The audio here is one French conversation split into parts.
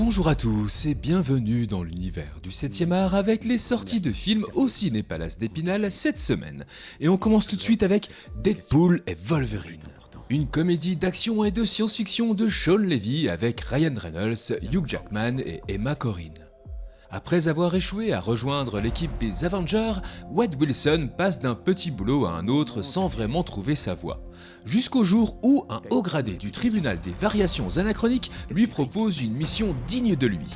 Bonjour à tous et bienvenue dans l'univers du 7e art avec les sorties de films au Ciné-Palace d'Épinal cette semaine. Et on commence tout de suite avec Deadpool et Wolverine. Une comédie d'action et de science-fiction de Sean Levy avec Ryan Reynolds, Hugh Jackman et Emma Corrin. Après avoir échoué à rejoindre l'équipe des Avengers, Wade Wilson passe d'un petit boulot à un autre sans vraiment trouver sa voie. Jusqu'au jour où un haut gradé du tribunal des variations anachroniques lui propose une mission digne de lui,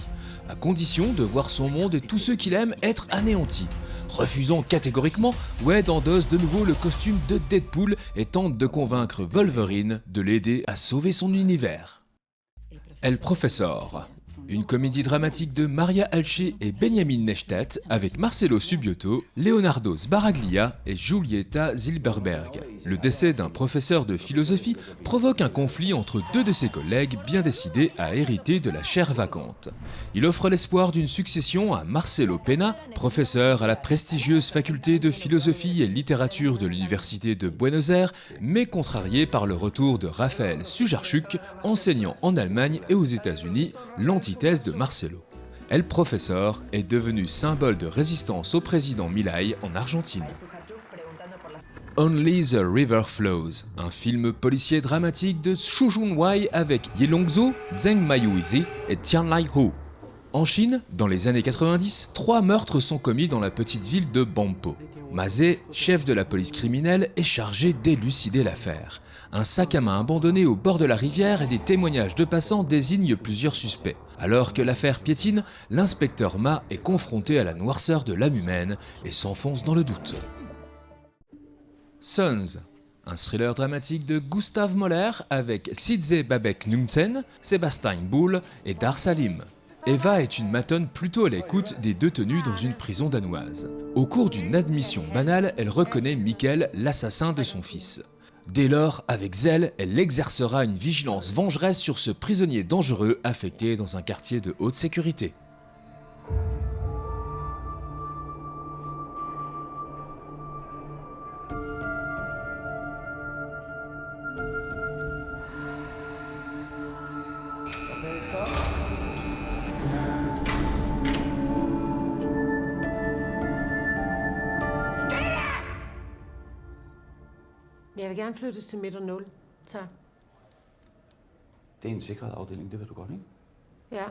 à condition de voir son monde et tous ceux qu'il aime être anéantis. Refusant catégoriquement, Wade endosse de nouveau le costume de Deadpool et tente de convaincre Wolverine de l'aider à sauver son univers. El Professor, une comédie dramatique de Maria Alcé et Benjamin Neistat avec Marcello Subioto, Leonardo Sbaraglia et Giulietta Zilberberg. Le décès d'un professeur de philosophie provoque un conflit entre deux de ses collègues bien décidés à hériter de la chaire vacante. Il offre l'espoir d'une succession à Marcelo Pena, professeur à la prestigieuse faculté de philosophie et littérature de l'université de Buenos Aires, mais contrarié par le retour de Raphaël Sujarchuk, enseignant en Allemagne et aux États-Unis, l'antithèse de Marcelo. El Professor est devenu symbole de résistance au président Milei en Argentine. Only the River Flows, un film policier dramatique de Xu Junwei avec Yelongzo, Zheng Mayuizi et Tianlai Hu. En Chine, dans les années 90, 3 meurtres sont commis dans la petite ville de Bampo. Ma Ze, chef de la police criminelle, est chargé d'élucider l'affaire. Un sac à main abandonné au bord de la rivière et des témoignages de passants désignent plusieurs suspects. Alors que l'affaire piétine, l'inspecteur Ma est confronté à la noirceur de l'âme humaine et s'enfonce dans le doute. Sons, un thriller dramatique de Gustav Möller avec Sidze Babek Knudsen, Sébastien Bull et Dar Salim. Eva est une matonne plutôt à l'écoute des détenus dans une prison danoise. Au cours d'une admission banale, elle reconnaît Mikkel, l'assassin de son fils. Dès lors, avec zèle, elle exercera une vigilance vengeresse sur ce prisonnier dangereux affecté dans un quartier de haute sécurité. Jeg vil gerne flyttes til midt og 0. Tak. Det er en sikret afdeling, det ved du godt, ikke? Ja.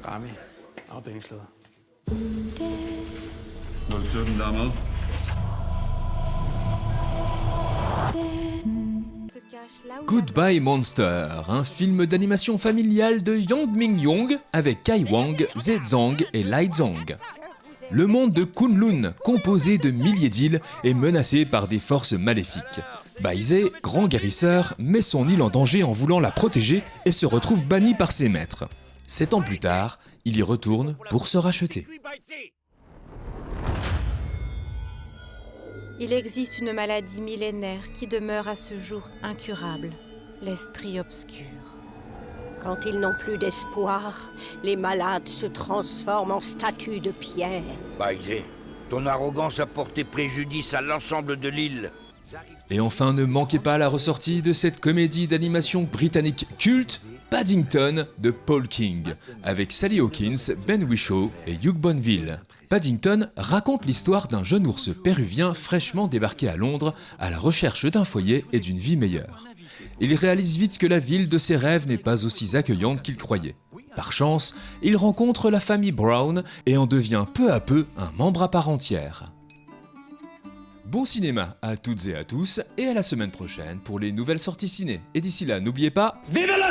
Rami, afdelingsleder. 017 der er med. Goodbye Monster, un film d'animation familiale de Yang Ming-yong avec Kai Wang, Ze Zhang et Lai Zhang. Le monde de Kunlun, composé de milliers d'îles, est menacé par des forces maléfiques. Baize, grand guérisseur, met son île en danger en voulant la protéger et se retrouve banni par ses maîtres. 7 ans plus tard, il y retourne pour se racheter. Il existe une maladie millénaire qui demeure à ce jour incurable, l'esprit obscur. Quand ils n'ont plus d'espoir, les malades se transforment en statues de pierre. Baize, ton arrogance a porté préjudice à l'ensemble de l'île. Et enfin, ne manquez pas la ressortie de cette comédie d'animation britannique culte, Paddington de Paul King, avec Sally Hawkins, Ben Whishaw et Hugh Bonneville. Paddington raconte l'histoire d'un jeune ours péruvien fraîchement débarqué à Londres à la recherche d'un foyer et d'une vie meilleure. Il réalise vite que la ville de ses rêves n'est pas aussi accueillante qu'il croyait. Par chance, il rencontre la famille Brown et en devient peu à peu un membre à part entière. Bon cinéma à toutes et à tous et à la semaine prochaine pour les nouvelles sorties ciné. Et d'ici là, n'oubliez pas... Vive la